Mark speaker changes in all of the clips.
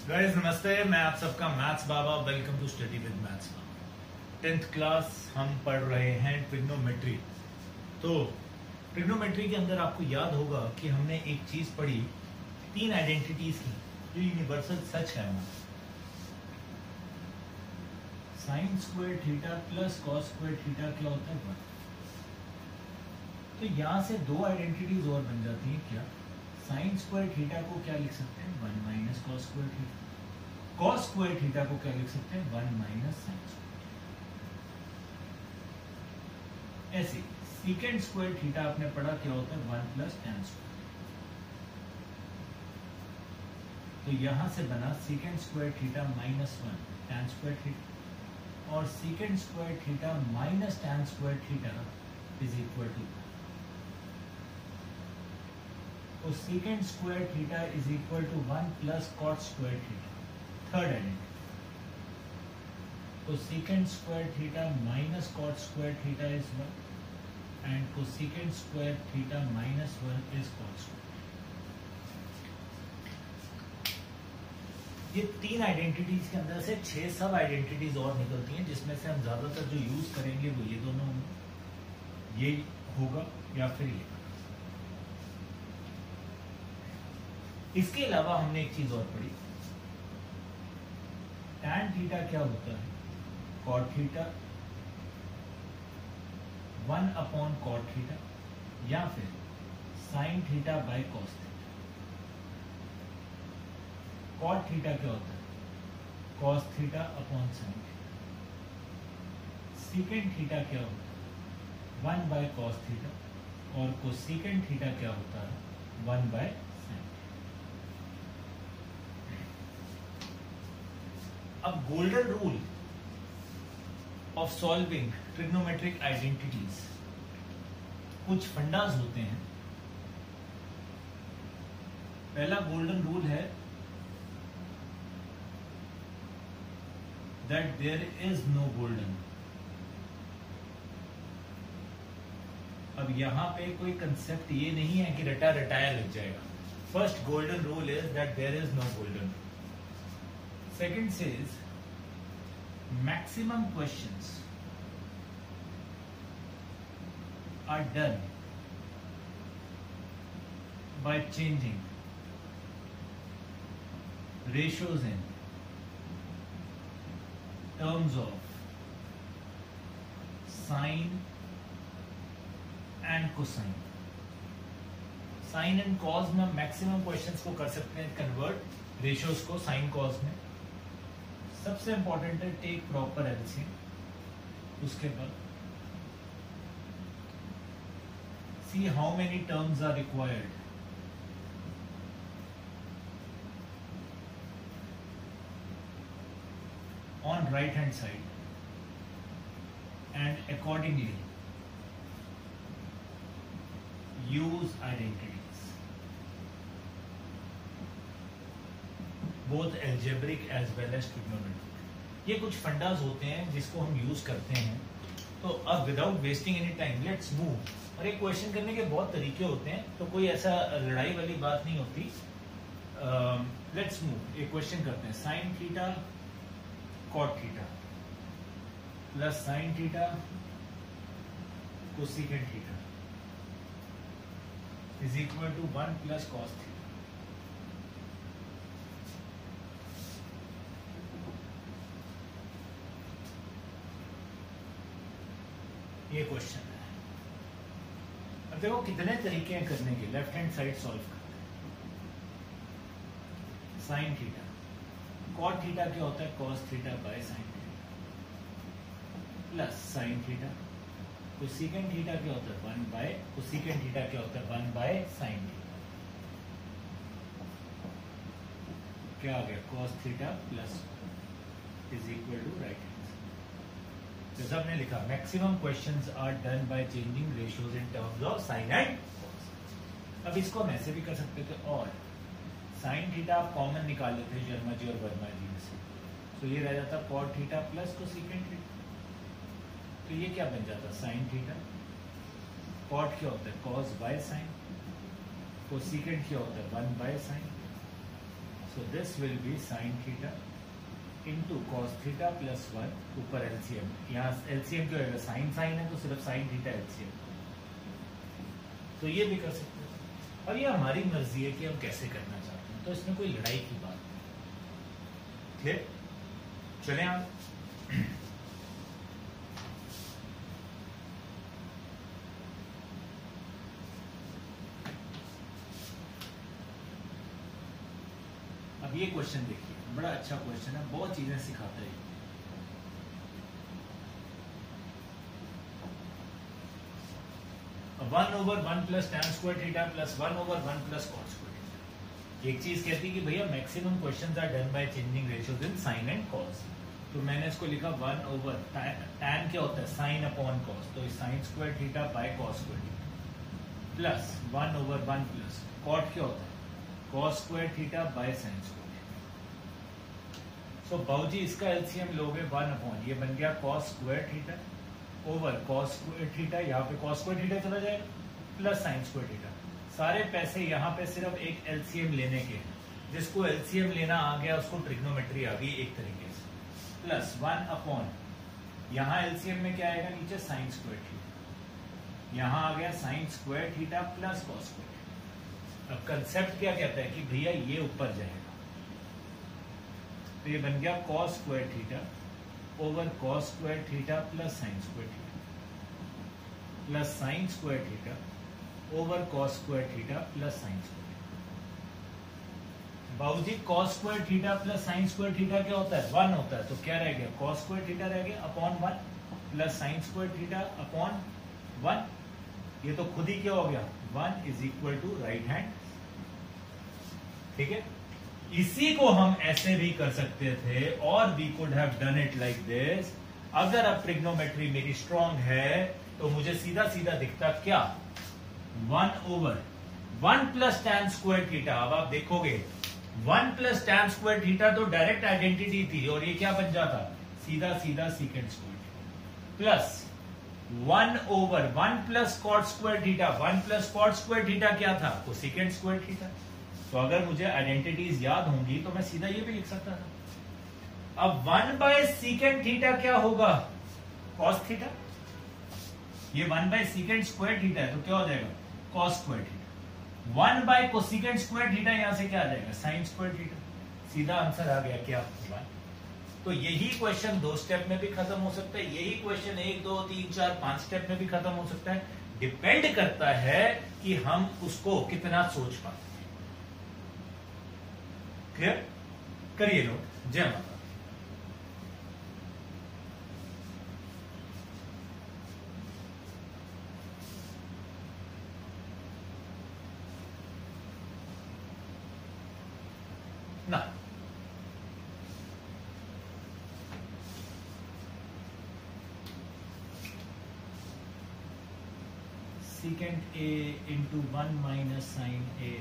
Speaker 1: Guys नमस्ते, मैं आप सबका maths Baba. Welcome to study with maths Baba. 10th class हम पढ़ रहे हैं ट्रिग्नोमेट्री। तो ट्रिग्नोमेट्री के अंदर आपको याद होगा कि हमने एक चीज पढ़ी, तीन आइडेंटिटीज की जो यूनिवर्सल सच है। Sine square theta plus cos square theta क्या होता है? 1। तो यहां से दो आइडेंटिटीज और बन जाती हैं। क्या? साइन स्क्वायर थीटा को क्या लिख सकते हैं? 1 minus cos square theta. Cos square theta को क्या लिख सकते हैं? 1 माइनस साइन स्क्वायर। ऐसे सीकेंड स्क्वायर थीटा आपने पढ़ा क्या होता है? 1 प्लस tan स्क्वायर। तो यहां से बना secant square theta minus 1 tan square theta, और secant square theta minus tan square theta is equal to. तो secant square theta is equal to 1 plus cot square theta. Third identity. तो secant square theta minus cot square theta is 1 and cosecant square theta minus 1 is cot square. ये तीन identities के अंदर से 6 सब identities और निकलती हैं, जिसमें से हम ज्यादातर जो यूज करेंगे वो ये दोनों होंगे, ये होगा या फिर ये। इसके अलावा हमने एक चीज और पढ़ी, tan थीटा क्या होता है? cot theta 1 upon cot theta, या फिर sin theta by cos theta. cot theta क्या होता है? cos theta upon sin theta. secant theta क्या होता है? 1 बाय cos थीटा, और cosecant थीटा क्या होता है? 1 बाय sin। अब golden rule of solving trigonometric identities, कुछ फंडास होते हैं। पहला गोल्डन रूल है that there is no golden. अब यहां पे कोई कंसेप्ट ये नहीं है कि रटा रटाया लग जाएगा। First golden rule is that there is no golden. Second says maximum questions are done by changing ratios in terms of sine and cosine। Sine and cos में मैक्सिमम क्वेश्चंस को कर सकते हैं कन्वर्ट, रेशियोज को sine cos में। सबसे important है take proper LCM. उसके बाद see how many terms are required on right hand side and accordingly use identities, both algebraic as well as trigonometric. ये कुछ फंडास होते हैं जिसको हम यूज करते हैं। तो अब without wasting any time let's move. और एक क्वेश्चन करने के बहुत तरीके होते हैं, तो कोई ऐसा लड़ाई वाली बात नहीं होती। Let's move. एक क्वेश्चन करते हैं, sine theta cot theta plus sine theta cosecant theta is equal to 1 plus cos theta. ये क्वेश्चन है। अब देखो कितने तरीके हैं करने के। लेफ्ट हैंड साइड सॉल्व करते हैं। साइन थीटा कॉट थीटा क्या होता है? Cos theta by sine theta plus sine theta. Cosecant theta क्या होता है? 1 बाय कोसेकेंट थीटा क्या होता है? 1 बाय साइन थीटा। क्या आ गया? Cos theta plus is equal to right. जैसा हमने लिखा, maximum questions are done by changing ratios in terms of sine and cos. अब इसको हम ऐसे भी कर सकते थे, और साइन थीटा आप कॉमन निकाल लेते हैं शर्मा जी और वर्मा जी में से, तो ये रह जाता cot theta plus cosecant theta. तो ये क्या बन जाता? Sign theta. कॉट क्या होता है? Cos by sign. कोसेकेंट क्या होता है? 1 by sign. So this will be sin theta into cos theta plus 1 ऊपर LCM. यहाँ LCM क्या होगा? sin sin है तो सिर्फ sin theta LCM. तो ये भी कर सकते हैं. और ये हमारी मर्जी है कि हम कैसे करना चाहते हैं. तो इसमें कोई लड़ाई की बात नहीं. क्लियर? चलें आप. अब ये क्वेश्चन देखिए, बड़ा अच्छा क्वेश्चन है, बहुत चीजें सिखाता है. One over one plus tan square theta plus 1 over 1 plus cos square theta. एक चीज कहती है कि भैया maximum questions are done by changing ratios in sin and cos. तो मैंने इसको लिखा 1 ओवर tan क्या होता है? sin upon cos. तो sin square theta by cos square theta plus 1 over 1 plus cot क्या होता है? cos square theta by sin square. So बाबूजी इसका एलसीएम लोगे 1 अपॉन, ये बन गया cos square theta over cos square theta, यहाँ पे cos स्क्वायर थीटा चला जाएगा प्लस sin स्क्वायर थीटा. सारे पैसे यहाँ पे सिर्फ एक एलसीएम लेने के, जिसको एलसीएम लेना आ गया उसको ट्रिग्नोमेट्री आ गई एक तरीके से. प्लस 1 अपॉन, यहाँ एलसीएम में क्या आएगा? नीचे sin स्क्वायर थीटा, यहाँ आ गया sin square theta plus cos square theta. अब कंसेप्ट क्या कहता है कि भैया ये ऊपर जाएगा, तो ये बन गया cos square theta over cos square theta plus sin square theta plus sin square theta over cos square theta plus sin square theta. बाबूजी cos square theta plus sin square theta क्या होता है? 1 होता है. तो क्या रह गया? cos स्क्वायर थीटा रह गया upon 1 plus sin square theta upon 1. ये तो खुद ही क्या हो गया? 1 is equal to right hand. ठीक है, इसी को हम ऐसे भी कर सकते थे, और we could have done it like this. अगर अब ट्रिग्नोमेट्री मेरी स्ट्रांग है तो मुझे सीधा सीधा दिखता क्या? 1 over 1 plus tan square theta. अब आप देखोगे 1 प्लस tan स्क्वायर थीटा तो डायरेक्ट आइडेंटिटी थी, और ये क्या बन जाता? सीधा सीधा सीकेंड square theta plus 1 over 1 plus cot square theta. 1 plus cot square theta क्या था? वो सीकेंड स्क्वायर थीटा. तो अगर मुझे आइडेंटिटीज याद होंगी तो मैं सीधा ये भी लिख सकता था. अब 1 बाय सीकेंड थीटा क्या होगा? cos theta. ये 1 बाय सीकेंड स्क्वायर थीटा है तो क्या हो जाएगा? cos square theta. 1 by cosecant square theta यहां से क्या आ जाएगा? sin square theta. सीधा आंसर आ गया क्या? 1. तो यही क्वेश्चन 2 स्टेप में भी खत्म हो सकता है, यही क्वेश्चन 1 2 3 4 5 स्टेप में भी खत्म हो सकता है. डिपेंड करता है कि हम उसको कितना सोच पाते हैं. क्लियर? करिए नोट. जय माता. ना secant a into 1 minus sin a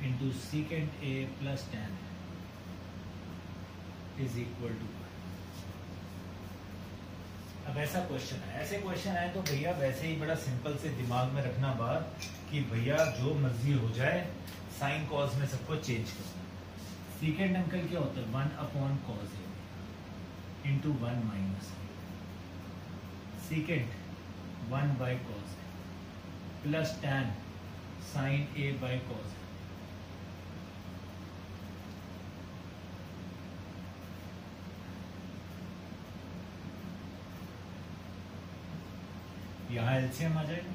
Speaker 1: into secant a plus tan is equal to. अब ऐसा क्वेश्चन है, ऐसे क्वेश्चन आए तो भैया वैसे ही बड़ा सिंपल से दिमाग में रखना बात कि भैया जो मर्जी हो जाए साइन कॉस में सबको चेंज करना. सीकेंड अंकल क्या होता है? 1 upon cos A into 1 minus secant 1 by cos A plus tan sine A by cos A. यहाँ एलसीएम आ जाएगा.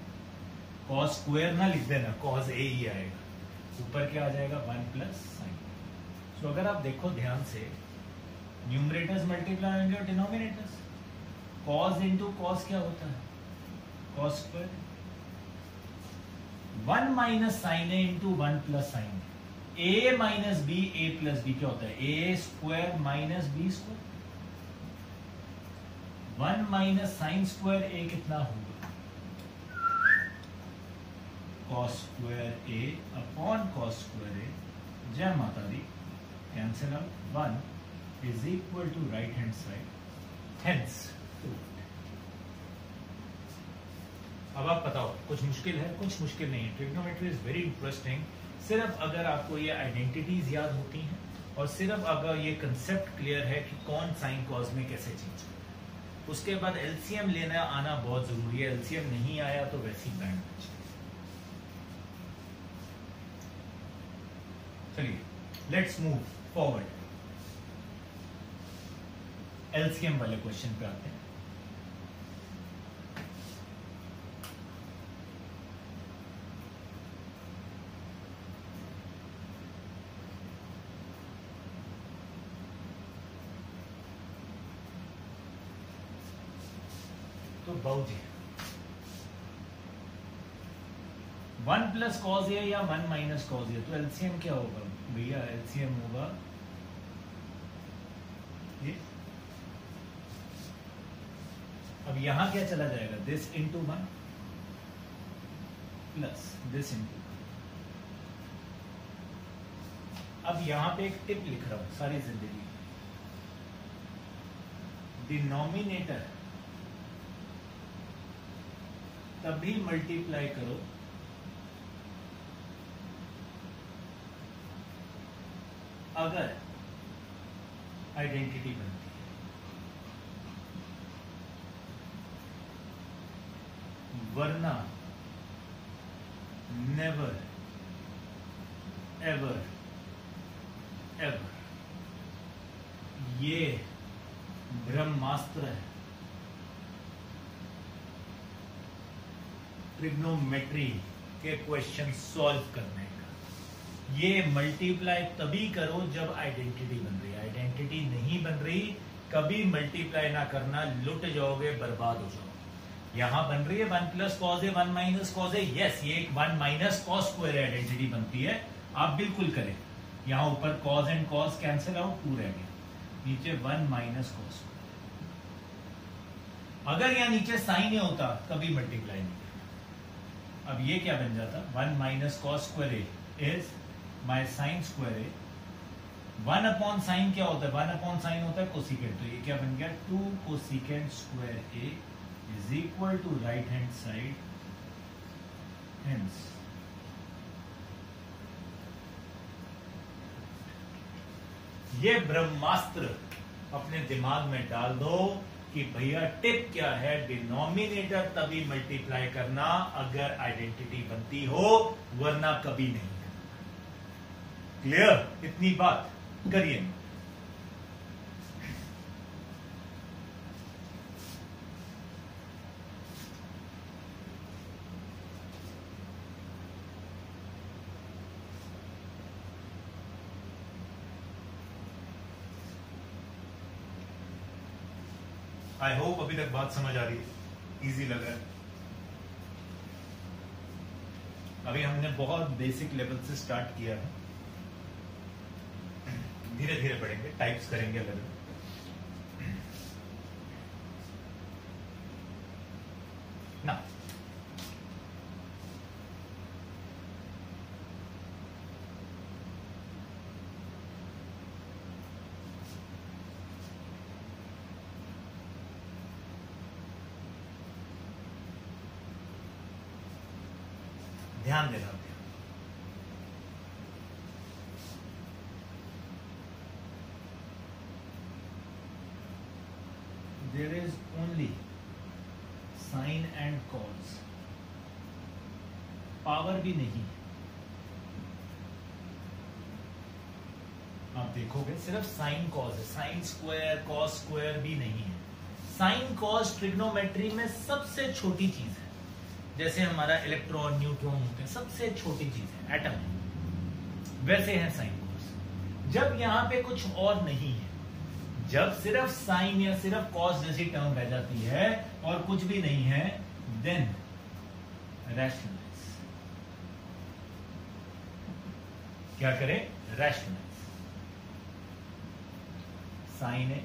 Speaker 1: कॉस स्क्वायर ना लिख देना, कॉस ए ही आएगा. ऊपर क्या आ जाएगा? 1 प्लस साइन. तो अगर आप देखो ध्यान से, न्यूमरेटर्स मल्टीप्लाई होंगे और डिनोमिनेटर्स. कॉस इंटू कॉस क्या होता है? Cos square. 1 minus sine A into 1 plus sine A minus B. A plus B क्या होता है? A square minus B square. 1 minus sine square A कितना होगा? cos square A upon cos square A. जय माता दी. Cancel out. 1 is equal to right hand side. Hence अब आप बताओ कुछ मुश्किल है? कुछ मुश्किल नहीं है. Trigonometry is very interesting. सिर्फ अगर आपको ये आइडेंटिटीज याद होती हैं और सिर्फ अगर ये कंसेप्ट क्लियर है कि कौन साइन कॉज में कैसे चेंज है, उसके बाद एलसीएम लेना आना बहुत जरूरी है। एलसीएम नहीं आया तो वैसी बैंड। चलिए लेट्स मूव फॉरवर्ड, एलसीएम वाले क्वेश्चन पे आते हैं। तो बाबू जी 1 प्लस कॉज ए या 1 माइनस कॉज ए, तो एलसीएम क्या होगा भैया? एलसीएम होगा ये, अब यहां क्या चला जाएगा? This into 1 plus this into. अब यहां पे एक टिप लिख रहा हूं सारी जिंदगी, डिनोमिनेटर तभी मल्टीप्लाई करो अगर आइडेंटिटी बनती है, वरना नेवर एवर एवर। ये ब्रह्मास्त्र है ट्रिग्नोमेट्री के क्वेश्चन सॉल्व करने का। ये मल्टीप्लाई तभी करो जब आइडेंटिटी बन रही है। आइडेंटिटी नहीं बन रही, कभी मल्टीप्लाई ना करना, लुट जाओगे, बर्बाद हो जाओगे। यहां बन रही है 1 plus cos A 1 minus cos A, yes ये एक 1 माइनस कॉस स्क्वायर आइडेंटिटी बनती है, आप बिल्कुल करें। यहां ऊपर cause and cause cancel out, 2 रह गया, नीचे 1 माइनस कॉस। अगर यहां नीचे साइन ही होता कभी मल्टीप्लाई नहीं। अब ये क्या बन जाता? 1 minus cos square A is my sign square A. 1 upon sine क्या होता है? 1 अपॉन साइन होता है कोसिकेंट, तो ये क्या बन गया? 2 cosecant square A is equal to right hand side, hence ये ब्रह्मास्त्र अपने दिमाग में डाल दो कि भैया टिप क्या है, डिनोमिनेटर तभी मल्टीप्लाई करना अगर आइडेंटिटी बनती हो, वरना कभी नहीं। क्लियर? इतनी बात करिए। आई होप अभी तक बात समझ आ रही है, इजी लग रहा है। अभी हमने बहुत बेसिक लेवल से स्टार्ट किया है, धीरे धीरे बढ़ेंगे, टाइप्स करेंगे अलग अलग। ना ध्यान देना, there is only sin and cos, power भी नहीं। आप देखोगे सिर्फ साइन कॉस है, साइन स्क्वायर कॉस स्क्वायर भी नहीं है। साइन कॉस ट्रिग्नोमेट्री में सबसे छोटी चीज है, जैसे हमारा इलेक्ट्रॉन न्यूट्रॉन होते हैं, सबसे छोटी चीज है, एटम है, वैसे है साइन कॉस। जब यहां पे कुछ और नहीं है, जब सिर्फ साइन या सिर्फ कॉस जैसी टर्म रह जाती है और कुछ भी नहीं है, देन रैशनलाइज। क्या करें? Rationalise. Sine A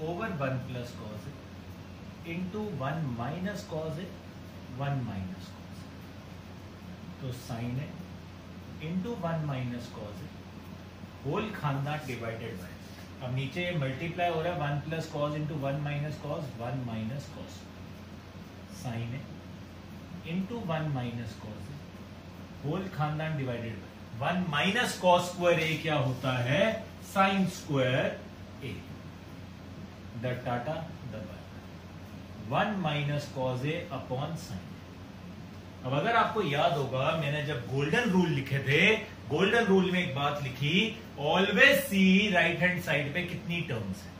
Speaker 1: over 1 plus cos A into 1 minus cos A 1 minus cos. तो sine A into 1 minus cos A whole खानदान डिवाइडेड बाय, अब नीचे मल्टीप्लाई हो रहा है 1 plus cos into 1 minus cos 1 minus cos, sine A into 1 minus cos A whole खानदान divided by 1 minus cos square A क्या होता है, sine square A, the tata the 1 minus cos A upon sine. अब अगर आपको याद होगा, मैंने जब गोल्डन रूल लिखे थे, गोल्डन रूल में एक बात लिखी, always see right hand side पे कितनी टर्म्स है,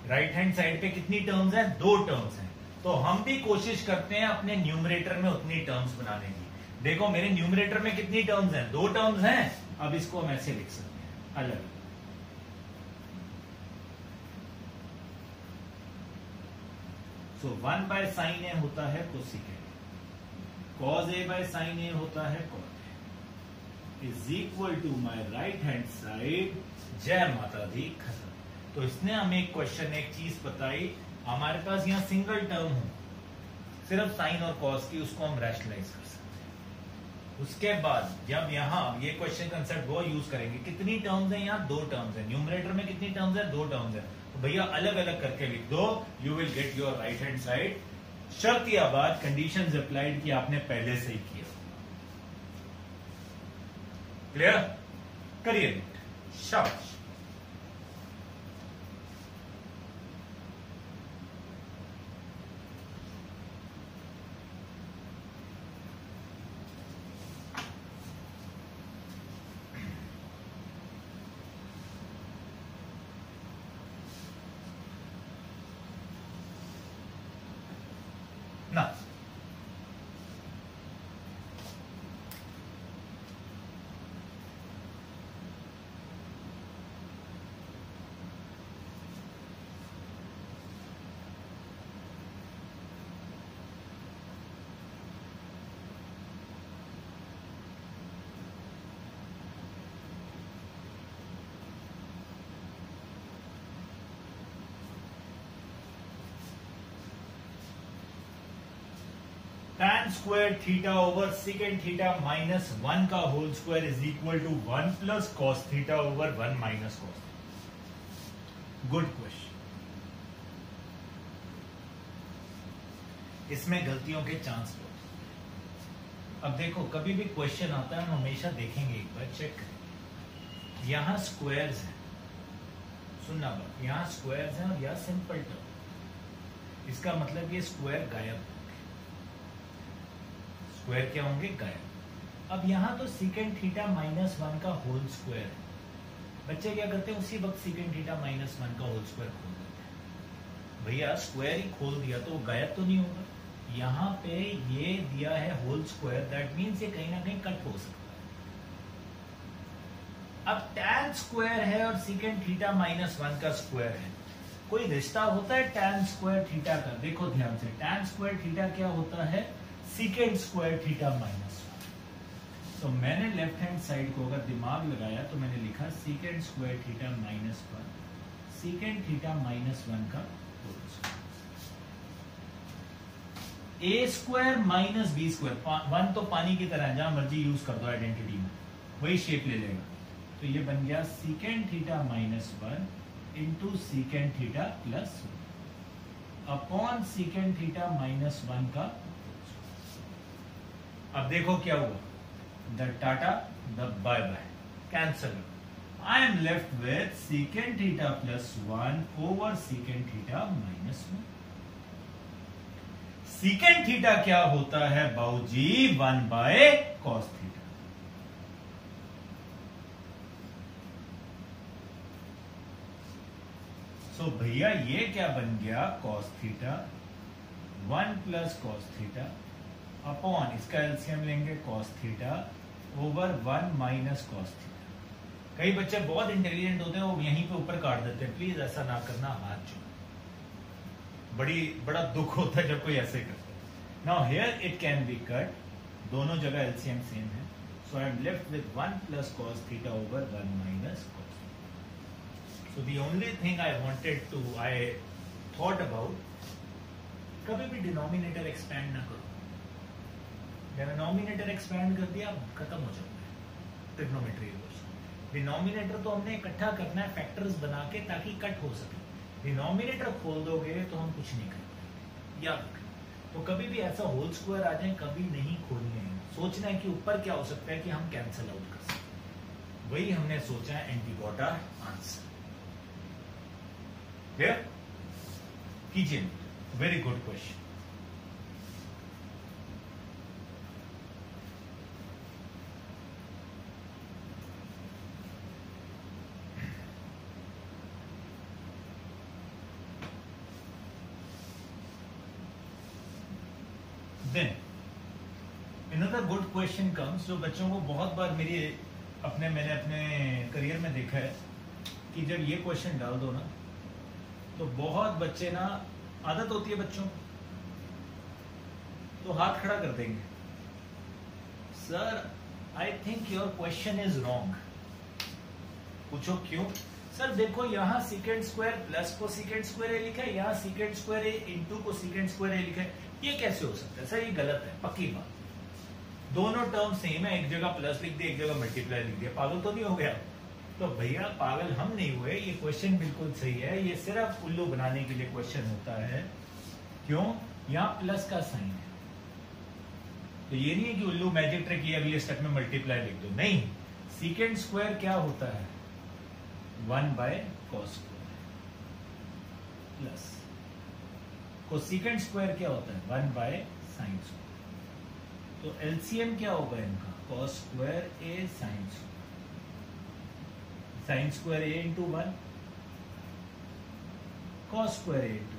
Speaker 1: राइट हैंड साइड पे कितनी टर्म्स है, 2 टर्म्स हैं। तो हम भी कोशिश करते हैं अपने न्यूमरेटर में उतनी टर्म्स बनाने की। देखो मेरे न्यूमरेटर में कितनी टर्म्स हैं, 2 टर्म्स हैं। अब इसको हम ऐसे लिख सकते हैं अलग। सो 1 बाय साइन ए होता है cosecant, cos A by sine A होता है cot A, is equal to my right hand side. जय माता दी, खत्म। तो इसने हमें एक क्वेश्चन, एक चीज बताई, हमारे पास यहाँ सिंगल टर्म हो, सिर्फ साइन और कॉस की, उसको हम रैशनलाइज कर सकते हैं। उसके बाद जब यहाँ ये क्वेश्चन कंसेप्ट वो यूज करेंगे, कितनी टर्म्स है यहाँ, 2 टर्म्स है, न्यूमरेटर में कितनी टर्म्स है, 2 टर्म्स है, तो भैया अलग अलग करके लिख दो, you will get your right hand side. शर्त या बात, कंडीशंस अप्लाइड की आपने पहले से ही किया। क्लियर, करिए शाबाश। ना tan square theta over secant theta minus 1 का whole square is equal to 1 plus cos theta over 1 minus cos. Good question. इसमें गलतियों के चांस बहुत। अब देखो कभी भी क्वेश्चन आता है हम हमेशा देखेंगे, एक बार चेक करेंगे। यहां स्क्वायर्स हैं, सुनना बात, यहां स्क्वायर्स हैं और यहां सिंपल टर्म, इसका मतलब ये स्क्वायर गायब, स्क्वायर क्या होंगे, गायब। अब यहां तो सीकेंड थीटा माइनस 1 का होल स्क्वायर है, बच्चे क्या करते हैं उसी वक्त सीकेंड थीटा माइनस 1 का होल स्क्वायर खोल देते हैं। भैया स्क्वायर ही खोल दिया तो वो गायब तो नहीं होगा, यहां पे ये दिया है होल स्क्वायर, दैट मींस ये कहीं ना कहीं कट हो सकता है। अब tan स्क्वायर है और सीकेंड थीटा माइनस 1 का स्क्वायर है, कोई रिश्ता होता है tan स्क्वायर थीटा का? देखो ध्यान से, tan स्क्वायर थीटा क्या होता है, सीकेंड स्क्वायर थीटा माइनस 1। तो मैंने लेफ्ट हैंड साइड को अगर दिमाग लगाया तो मैंने लिखा सीकेंड square theta minus 1, secant theta minus 1 का होल स्क्वायर। ए स्क्वायर माइनस बी स्क्वायर, 1 तो पानी की तरह है, जहां मर्जी यूज कर दो आइडेंटिटी में, वही शेप ले लेगा। तो ये बन गया secant theta minus 1 into secant theta plus 1 upon secant theta minus 1 का। अब देखो क्या हुआ, the tata the bye bye cancel, I am left with secant theta plus 1 over secant theta minus 1। Secant theta क्या होता है बाबूजी, 1 बाय कॉस थीटा। सो भैया ये क्या बन गया, cos theta 1 plus cos theta upon, इसका एलसीएम लेंगे cos theta over 1 minus cos theta. कई बच्चे बहुत इंटेलिजेंट होते हैं, वो यहीं पे ऊपर काट देते हैं, प्लीज ऐसा ना करना, हाथ जोड़, बड़ा दुख होता है जब कोई ऐसे करता है। Now here it can be cut, दोनों जगह एलसीएम सेम है, so I am left with 1 plus cos theta over 1 minus cos. So the only thing I thought about, कभी भी डिनोमिनेटर एक्सपेंड ना करो। डिनोमिनेटर एक्सपेंड कर दिया, खत्म हो जाता है ट्रिग्नोमेट्री इक्वेशन। डिनोमिनेटर तो हमने इकट्ठा करना है फैक्टर्स बना के, ताकि कट हो सके। डिनोमिनेटर खोल दोगे तो हम कुछ नहीं कर पाएंगे, याद रखना। तो कभी भी ऐसा होल स्क्वायर आ जाए कभी नहीं खोलने हैं, सोचना है कि ऊपर क्या हो सकता है कि हम कैंसिल आउट कर सकते, वही हमने सोचा है and we got our answer. Clear? कीजिए, very good question. Then another good question comes, जो बच्चों को बहुत बार मैंने अपने करियर में देखा है कि जब ये क्वेश्चन डाल दो ना तो बहुत बच्चे ना, आदत होती है बच्चों तो हाथ खड़ा कर देंगे, sir I think your question is wrong. पूछो क्यों? सर देखो यहाँ सीकेंड स्क्वायर प्लस को सीकेंड स्क्वायर ए लिखा है, यहाँ सीकेंड स्क्वायर ए इंटू को सीकेंड स्क्वायर ए लिखा है, ये कैसे हो सकता है? सर ये गलत है, पक्की बात। दोनों टर्म सेम है, एक जगह प्लस लिख दिया, एक जगह मल्टीप्लाई लिख दिया, पागल तो नहीं हो गया? तो भैया पागल हम नहीं हुए, ये क्वेश्चन बिल्कुल सही है, ये सिर्फ उल्लू बनाने के लिए क्वेश्चन होता है। क्यों? यहाँ प्लस का साइन है, तो ये नहीं है कि उल्लू मैजिक ट्रिक ये अगले स्टेप में मल्टीप्लाई लिख दो, नहीं। सीकेंड स्क्वायर क्या होता है? 1 by cos square plus cosecant square क्या होता है? 1 बाय साइन स्क्वायर। तो एलसीएम क्या होगा इनका? Cos square A sine square, sign square A into 1, cos square A into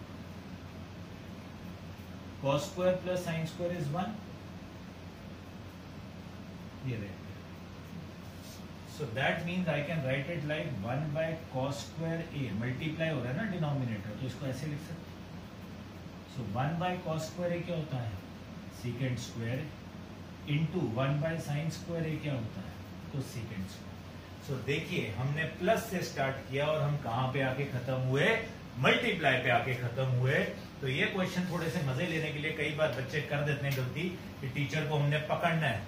Speaker 1: cos square plus sine square is 1, ये रहेगा। So that means I can write it like 1 by cos square a, multiply हो रहा है ना denominator, तो इसको ऐसे लिख सकते हैं। So 1 by cos square a क्या होता है? secant square into 1 by sin square a क्या होता है? तो secant square। So देखिए हमने प्लस से स्टार्ट किया और हम कहाँ पे आके खत्म हुए? मल्टीप्लाई पे आके खत्म हुए। तो ये क्वेश्चन थोड़े से मजे लेने के लिए कई बार बच्चे कर देते हैं गलती कि टीचर को हमने पकड़ना है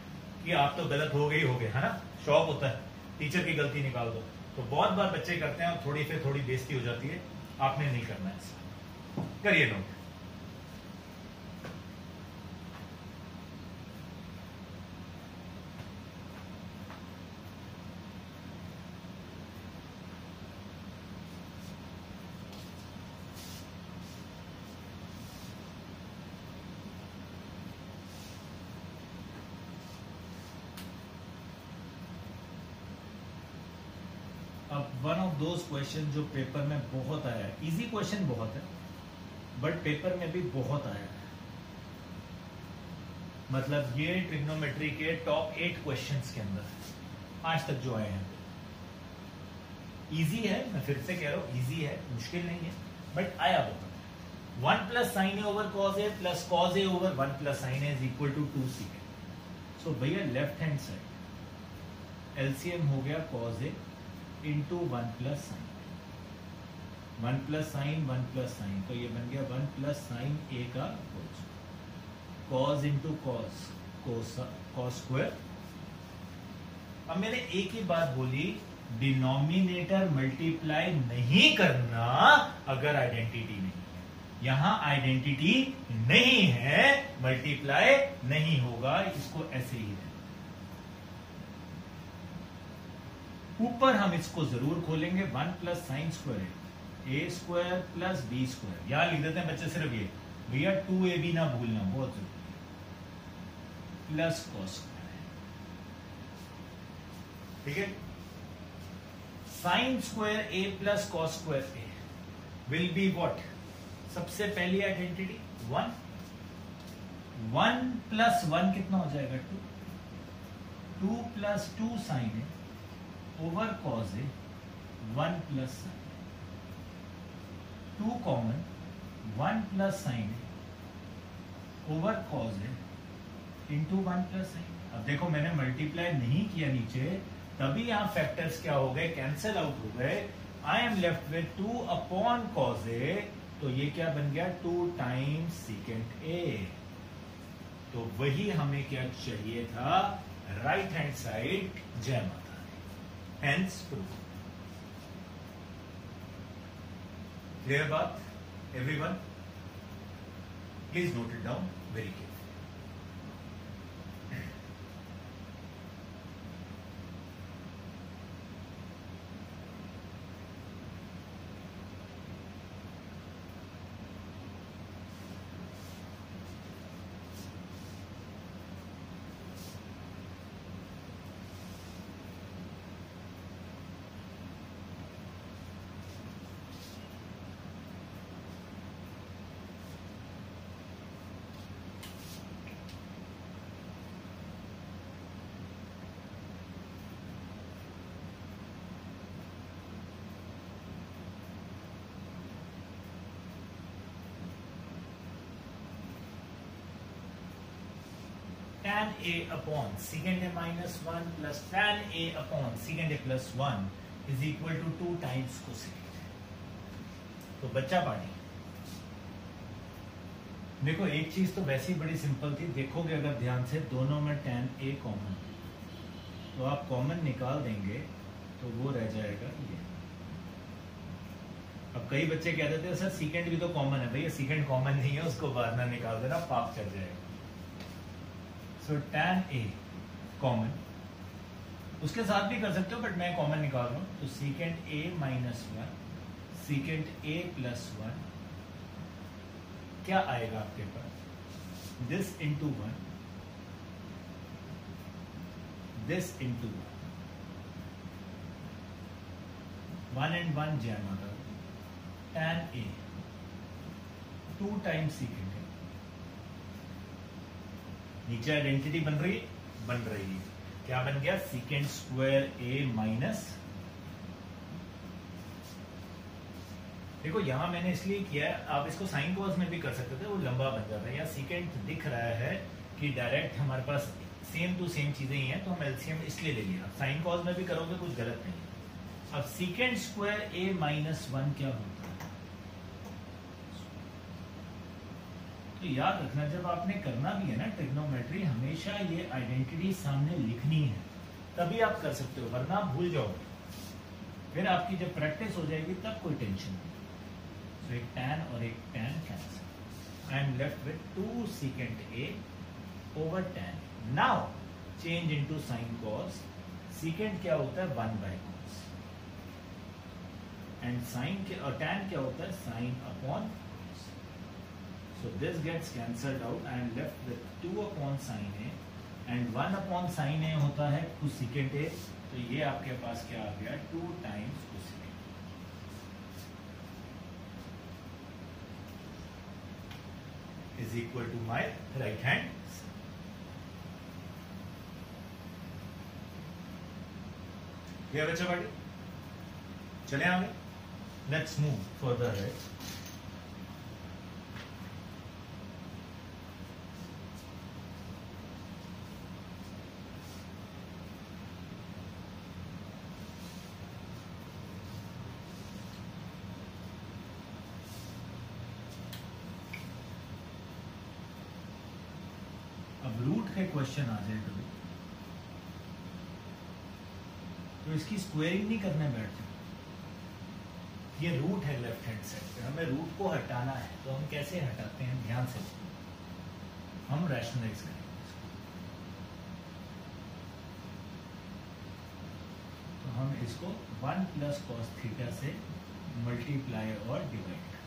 Speaker 1: कि आप तो गलत हो गए ही हो गए, है ना? शौक होता है टीचर की गलती निकाल दो, तो बहुत बार बच्चे करते हैं और थोड़ी फिर थोड़ी बेइज्जती हो जाती है। आपने नहीं करना है ऐसा, करिए नोट। अब वन ऑफ दोज क्वेश्चन जो पेपर में बहुत आया है, इजी क्वेश्चन बहुत है बट पेपर में भी बहुत आया है, मतलब ये ट्रिग्नोमेट्री के टॉप 8 क्वेश्चंस के अंदर आज तक जो आए हैं। इजी है, मैं फिर से कह रहा हूं इजी है, मुश्किल नहीं है, बट आया बहुत। 1 plus sine A over cos A plus cos A over 1 plus sine A is equal to 2 secant. So भैया लेफ्ट हैंड साइड एलसीएम हो गया cos A into 1 plus sine, 1 plus sine 1 plus sine, तो ये बन गया 1 plus sine A का whole, cos into cos cos square. अब मैंने एक ही बात बोली, डिनोमिनेटर मल्टीप्लाई नहीं करना अगर आइडेंटिटी नहीं है। यहां आइडेंटिटी नहीं है, मल्टीप्लाई नहीं होगा, इसको ऐसे ही है। ऊपर हम इसको जरूर खोलेंगे, 1 प्लस साइन स्क्वायर ए स्क्वायर प्लस बी स्क्वायर, यहां लिख देते हैं बच्चे सिर्फ ये, भैया 2ab ना भूलना, बहुत जरूरी, प्लस कॉस स्क्वायर, ठीक है। Sine square A plus cos square A will be what? सबसे पहली आइडेंटिटी 1, 1 प्लस 1 कितना हो जाएगा? 2, 2 plus 2 sine A over cos A 1 plus sine, 2 common 1 plus sine over cos A into 1 plus sine. अब देखो मैंने मल्टीप्लाई नहीं किया नीचे, तभी यहां फैक्टर्स क्या हो गए? कैंसिल आउट हो गए। I am left with 2 upon cos A, तो ये क्या बन गया? 2 टाइम्स सीकेंट ए। तो वही हमें क्या चाहिए था? Right hand side. जय माता, hence proof। क्लियर बात everyone? Please note it down very carefully. Tan A upon secant A minus 1 plus tan A upon secant A plus 1 is equal to 2 times cosecant. तो बच्चा पानी देखो, एक चीज तो वैसे ही बड़ी सिंपल थी, देखोगे अगर ध्यान से दोनों में tan A कॉमन, तो आप कॉमन निकाल देंगे तो वो रह जाएगा ये। अब कई बच्चे कह देते हैं सर secant भी तो कॉमन है, भैया secant कॉमन नहीं है, उसको बाहर ना निकाल देना, पाप चल जाएगा। So tan A कॉमन, उसके साथ भी कर सकते हो बट मैं कॉमन निकाल रहा हूं, तो secant A minus 1 secant A plus 1 क्या आएगा आपके पास, this into 1 this into 1 and 1 jam होगा, tan A 2 times secant A, नीचे आइडेंटिटी बन रही है, क्या बन गया, secant स्क्वायर A माइनस, देखो यहां मैंने इसलिए किया है, आप इसको साइन कॉस में भी कर सकते थे, वो लंबा बन जाता है, या secant दिख रहा है कि डायरेक्ट हमारे पास सेम टू सेम चीजें ही हैं, तो हम एलसीएम इसलिए ले लिया, साइन कॉस में भी करोगे कुछ गलत नहीं है। अब secant स्क्वायर A माइनस 1 क्या होता है, तो याद रखना जब आपने करना भी है ना ट्रिग्नोमेट्री, हमेशा ये आइडेंटिटी सामने लिखनी है, तभी आप कर सकते हो, वरना भूल जाओगे, फिर आपकी जब प्रैक्टिस हो जाएगी तब कोई टेंशन नहीं। तो एक tan और एक tan cancel, I am left with 2 secant A over tan। Now change into sine cos, secant क्या होता है 1 बाय कॉस, एंड साइन के और tan क्या होता है sine upon. So this gets cancelled out. I am left with 2 upon sin A and 1 upon sin A होता है cosecant A, तो ये आपके पास क्या आ गया 2 times cosecant is equal to my right hand. क्या बच्चा बाटी, चले आगे, let's move further ahead. अब रूट के क्वेश्चन आ जाए कभी, तो इसकी स्क्वेयरिंग नहीं करने बैठते, ये रूट है लेफ्ट हैंड साइड पे, हमें रूट को हटाना है, तो हम कैसे हटाते हैं ध्यान से, हम रैशनलाइज करेंगे, तो हम इसको 1 प्लस कॉस थीटा से मल्टीप्लाई और डिवाइड करते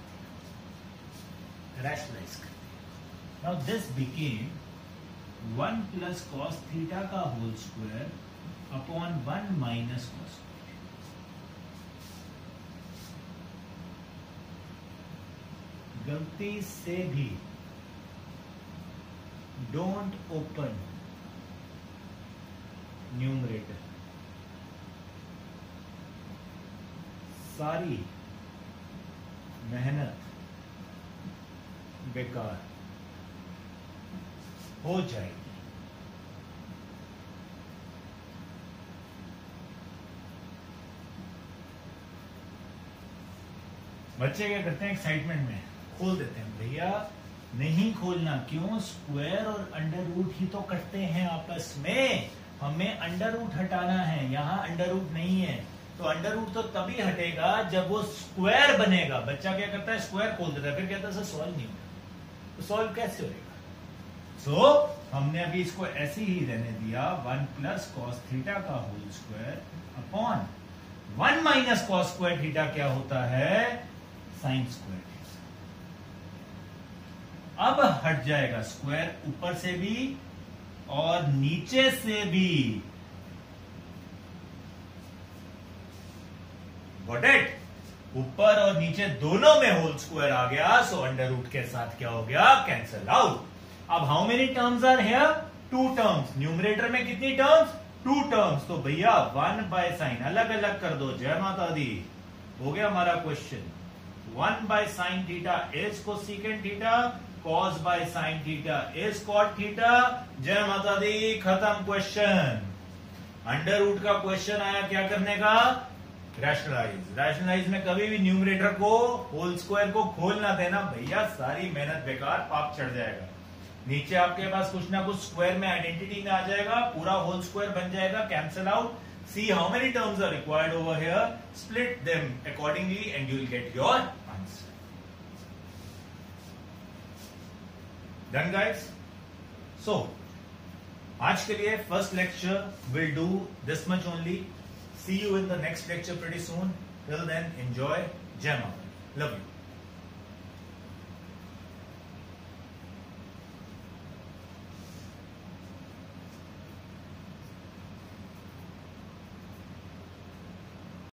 Speaker 1: हैं, रैशनलाइज करते हैं। Now this became 1 plus cos theta का whole square upon 1 minus cos. गलती से भी डोंट ओपन न्यूमरेटर, सारी मेहनत बेकार हो जाएगी। बच्चे क्या करते हैं एक्साइटमेंट में खोल देते हैं, भैया नहीं खोलना, क्यों, स्क्वायर और अंडर रूट ही तो कटते हैं आपस में, हमें अंडर रूट हटाना है, यहाँ अंडर रूट नहीं है, तो अंडर रूट तो तभी हटेगा जब वो स्क्वायर बनेगा। बच्चा क्या करता है स्क्वायर खोल देता है, फिर कहता है सर सॉल्व नहीं होगा, तो सॉल्व कैसे होगा? सो हमने अभी इसको ऐसे ही रहने दिया 1 प्लस कॉस थीटा का whole square upon 1 minus cos square theta क्या होता है? Sine square theta. अब हट जाएगा स्क्वायर ऊपर से भी और नीचे से भी। Got it? ऊपर और नीचे दोनों में होल स्क्वायर आ गया, सो अंडर रूट के साथ क्या हो गया? Cancel out. अब how many terms are here? 2 terms. Numerator में कितनी टर्म्स? 2 टर्म्स। तो भैया 1 बाय साइन अलग अलग कर दो। जय माता दी। हो गया हमारा क्वेश्चन। 1 by sine theta is cosecant theta, cos by sine theta is cot theta. जय माता दी। खत्म क्वेश्चन। अंडर रूट का क्वेश्चन आया क्या करने का? रैशनलाइज। रैशनलाइज में कभी भी न्यूमरेटर को होल स्क्वायर को खोल ना देना भैया, सारी मेहनत बेकार, पाप चढ़ जाएगा। नीचे आपके पास कुछ ना कुछ स्क्वायर में आइडेंटिटी में आ जाएगा, पूरा होल स्क्वायर बन जाएगा, cancel out. See how many terms are required over here, split them accordingly and you will get your answer. Done guys? So आज के लिए first lecture will do this much only. See you in the next lecture pretty soon. Till then, enjoy. Jai Mata. Love you.